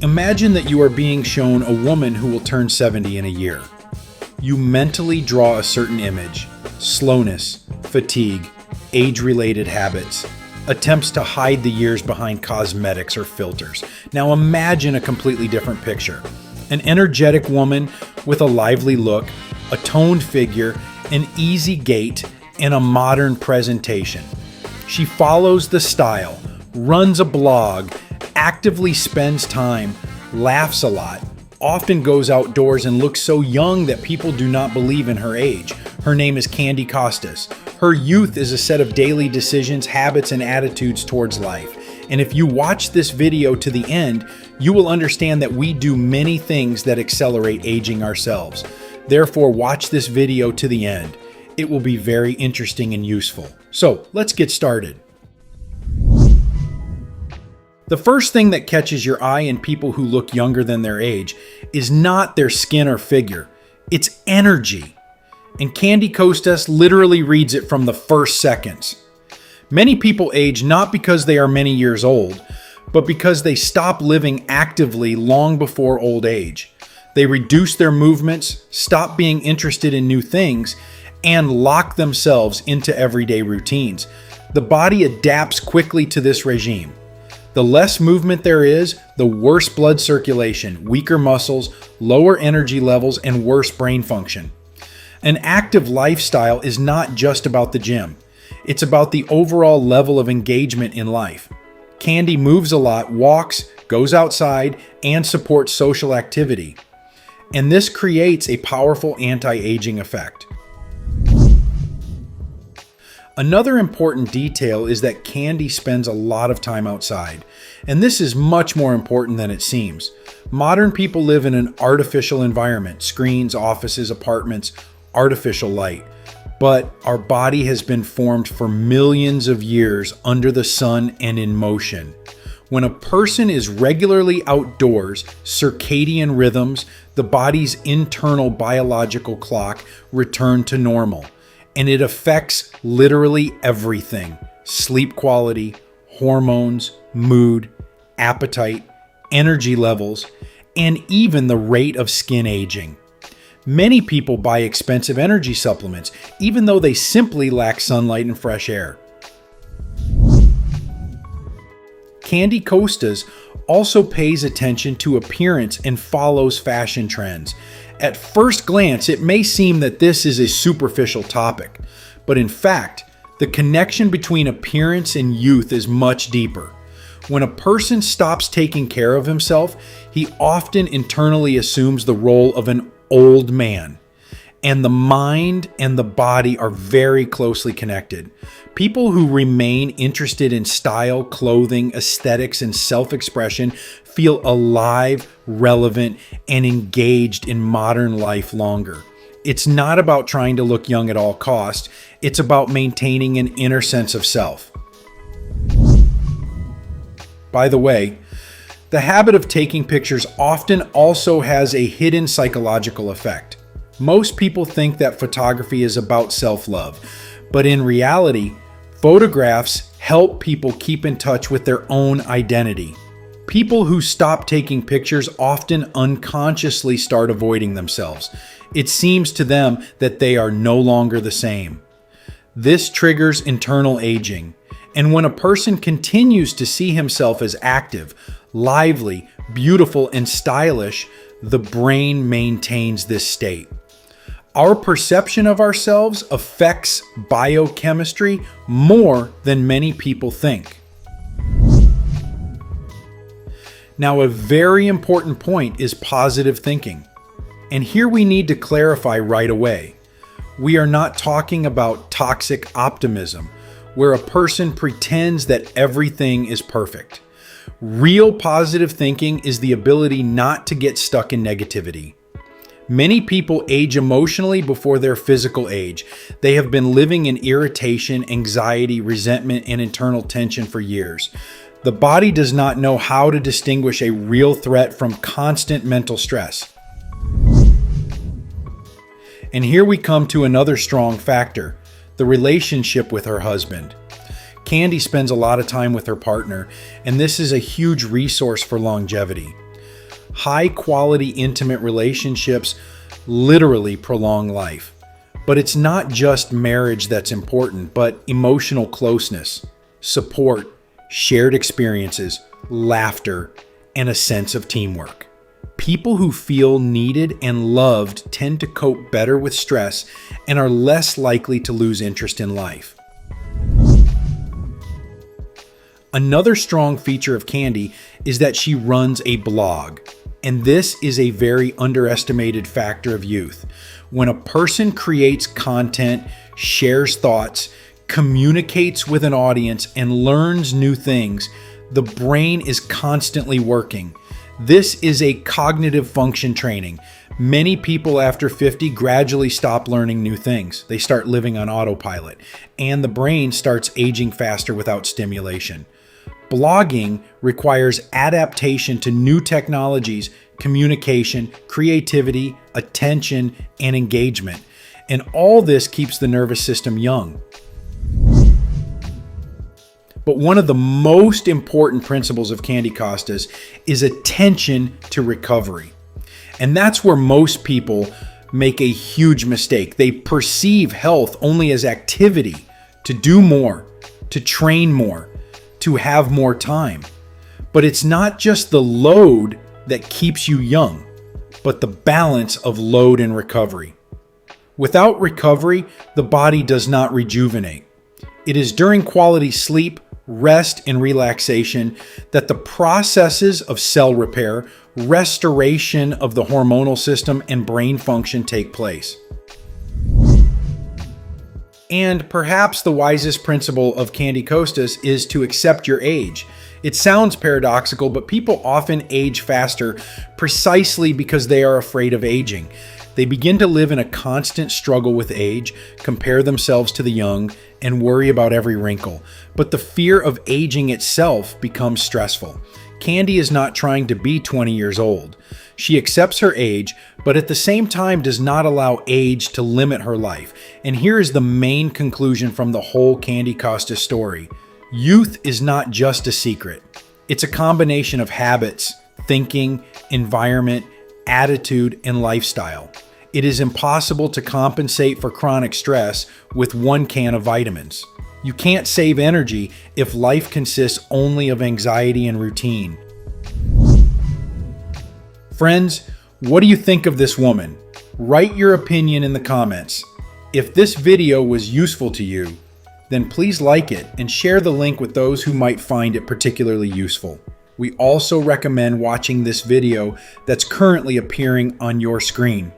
Imagine that you are being shown a woman who will turn 70 in a year. You mentally draw a certain image: slowness, fatigue, age-related habits, attempts to hide the years behind cosmetics or filters. Now imagine a completely different picture. An energetic woman with a lively look, a toned figure, an easy gait, and a modern presentation. She follows the style, runs a blog, actively spends time, laughs a lot, often goes outdoors, and looks so young that people do not believe in her age. Her name is Costas. Her youth is a set of daily decisions, habits, and attitudes towards life. And if you watch this video to the end, you will understand that we do many things that accelerate aging ourselves. Therefore, watch this video to the end. It will be very interesting and useful. So, let's get started. The first thing that catches your eye in people who look younger than their age is not their skin or figure, it's energy. And Costas literally reads it from the first seconds. Many people age not because they are many years old, but because they stop living actively long before old age. They reduce their movements, stop being interested in new things, and lock themselves into everyday routines. The body adapts quickly to this regime. The less movement there is, the worse blood circulation, weaker muscles, lower energy levels, and worse brain function. An active lifestyle is not just about the gym. It's about the overall level of engagement in life. Candy moves a lot, walks, goes outside, and supports social activity. And this creates a powerful anti-aging effect. Another important detail is that Candy spends a lot of time outside, and this is much more important than it seems. Modern people live in an artificial environment: screens, offices, apartments, artificial light. But our body has been formed for millions of years under the sun and in motion. When a person is regularly outdoors, circadian rhythms, the body's internal biological clock, return to normal. And it affects literally everything: sleep quality, hormones, mood, appetite, energy levels, and even the rate of skin aging. Many people buy expensive energy supplements, even though they simply lack sunlight and fresh air. Costas also pays attention to appearance and follows fashion trends. At first glance, it may seem that this is a superficial topic, but in fact, the connection between appearance and youth is much deeper. When a person stops taking care of himself, he often internally assumes the role of an old man. And the mind and the body are very closely connected. People who remain interested in style, clothing, aesthetics, and self-expression feel alive, relevant, and engaged in modern life longer. It's not about trying to look young at all costs. It's about maintaining an inner sense of self. By the way, the habit of taking pictures often also has a hidden psychological effect. Most people think that photography is about self-love, but in reality, photographs help people keep in touch with their own identity. People who stop taking pictures often unconsciously start avoiding themselves. It seems to them that they are no longer the same. This triggers internal aging, and when a person continues to see himself as active, lively, beautiful, and stylish, the brain maintains this state. Our perception of ourselves affects biochemistry more than many people think. Now, a very important point is positive thinking. And here we need to clarify right away. We are not talking about toxic optimism, where a person pretends that everything is perfect. Real positive thinking is the ability not to get stuck in negativity. Many people age emotionally before their physical age. They have been living in irritation, anxiety, resentment, and internal tension for years. The body does not know how to distinguish a real threat from constant mental stress. And here we come to another strong factor: the relationship with her husband. Candy spends a lot of time with her partner, and this is a huge resource for longevity. High-quality, intimate relationships literally prolong life. But it's not just marriage that's important, but emotional closeness, support, shared experiences, laughter, and a sense of teamwork. People who feel needed and loved tend to cope better with stress and are less likely to lose interest in life. Another strong feature of Candy is that she runs a blog, and this is a very underestimated factor of youth. When a person creates content, shares thoughts, communicates with an audience, and learns new things, the brain is constantly working. This is a cognitive function training. Many people after 50 gradually stop learning new things. They start living on autopilot, and the brain starts aging faster without stimulation. Blogging requires adaptation to new technologies, communication, creativity, attention, and engagement. And all this keeps the nervous system young. But one of the most important principles of Candy Costas is attention to recovery. And that's where most people make a huge mistake. They perceive health only as activity, to do more, to train more, to have more time. But it's not just the load that keeps you young, but the balance of load and recovery. Without recovery, the body does not rejuvenate. It is during quality sleep, rest, and relaxation that the processes of cell repair, restoration of the hormonal system, and brain function take place. And perhaps the wisest principle of Candy Costas is to accept your age. It sounds paradoxical, but people often age faster precisely because they are afraid of aging. They begin to live in a constant struggle with age, compare themselves to the young, and worry about every wrinkle. But the fear of aging itself becomes stressful. Candy is not trying to be 20 years old. She accepts her age, but at the same time does not allow age to limit her life. And here is the main conclusion from the whole Candy Costas story. Youth is not just a secret. It's a combination of habits, thinking, environment, attitude, and lifestyle. It is impossible to compensate for chronic stress with one can of vitamins. You can't save energy if life consists only of anxiety and routine. Friends, what do you think of this woman? Write your opinion in the comments. If this video was useful to you, then please like it and share the link with those who might find it particularly useful. We also recommend watching this video that's currently appearing on your screen.